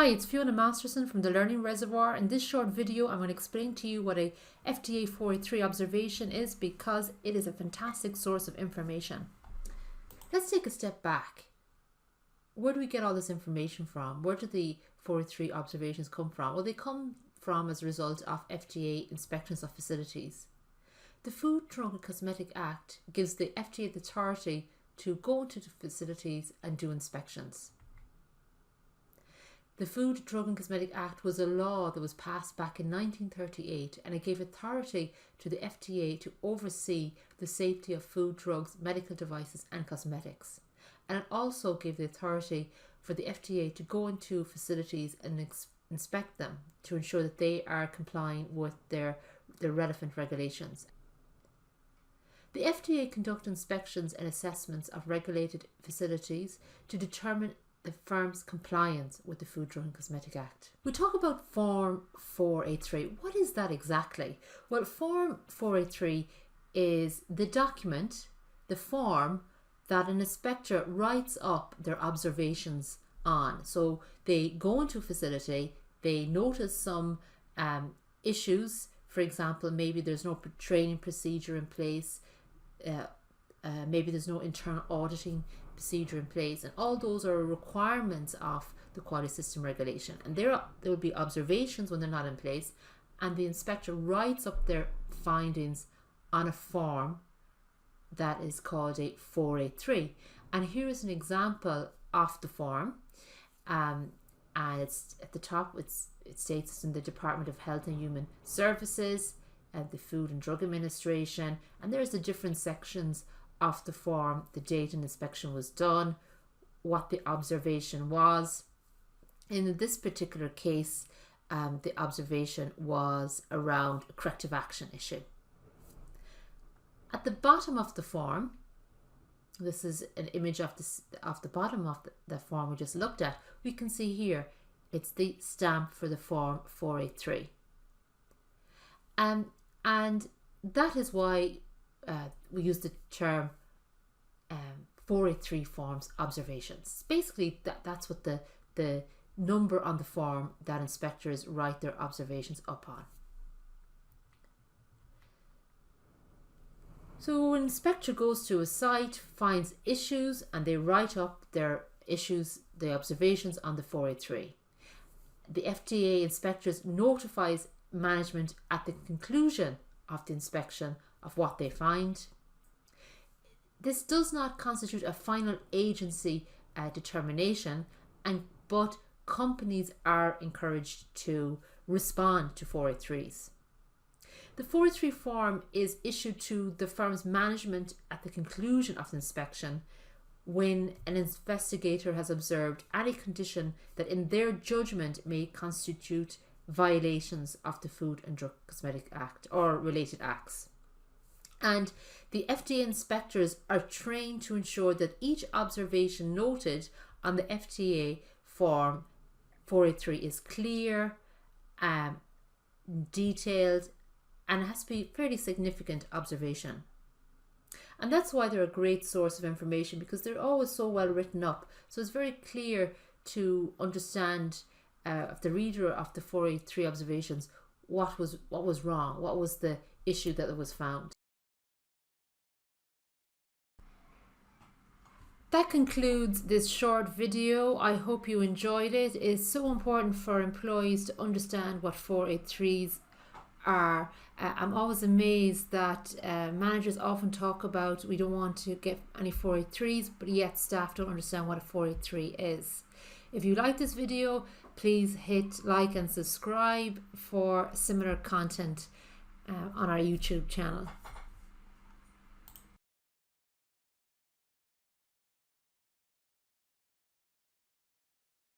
Hi, it's Fiona Masterson from the Learning Reservoir. In this short video, I'm going to explain to you what a FDA 483 observation is because it is a fantastic source of information. Let's take a step back. Where do we get all this information from? Where do the 483 observations come from? Well, they come from as a result of FDA inspections of facilities. The Food, Drug and Cosmetic Act gives the FDA the authority to go into the facilities and do inspections. The Food, Drug and Cosmetic Act was a law that was passed back in 1938, and it gave authority to the FDA to oversee the safety of food, drugs, medical devices and cosmetics. And it also gave the authority for the FDA to go into facilities and inspect them to ensure that they are complying with their relevant regulations. The FDA conducts inspections and assessments of regulated facilities to determine the firm's compliance with the Food, Drug and Cosmetic Act. We talk about Form 483. What is that exactly? Well, Form 483 is the document, the form that an inspector writes up their observations on. So they go into a facility, they notice some issues. For example, maybe there's no training procedure in place, maybe there's no internal auditing procedure in place, and all those are requirements of the quality system regulation, and there will be observations when they're not in place, and the inspector writes up their findings on a form that is called a 483. And here is an example of the form, and it's at the top. It states it's in the Department of Health and Human Services and the Food and Drug Administration, and there's the different sections of the form, the date an inspection was done, what the observation was. In this particular case, the observation was around a corrective action issue. At the bottom of the form, this is an image of the bottom of the form we just looked at. We can see here it's the stamp for the form 483, and that is why we use the term 483 forms observations. Basically, that's what the number on the form that inspectors write their observations up on. So an inspector goes to a site, finds issues, and they write up their issues, the observations on the 483. The FDA inspectors notifies management at the conclusion of the inspection of what they find. This does not constitute a final agency determination, but companies are encouraged to respond to 483s. The 483 form is issued to the firm's management at the conclusion of the inspection when an investigator has observed any condition that in their judgment may constitute violations of the Food and Drug Cosmetic Act or related acts. And the FDA inspectors are trained to ensure that each observation noted on the FDA form 483 is clear, detailed, and it has to be a fairly significant observation. And that's why they're a great source of information, because they're always so well written up. So it's very clear to understand of the reader of the 483 observations what was wrong, what was the issue that was found. That concludes this short video. I hope you enjoyed it. It's so important for employees to understand what 483s are. I'm always amazed that managers often talk about we don't want to get any 483s, but yet staff don't understand what a 483 is. If you like this video, please hit like and subscribe for similar content on our YouTube channel.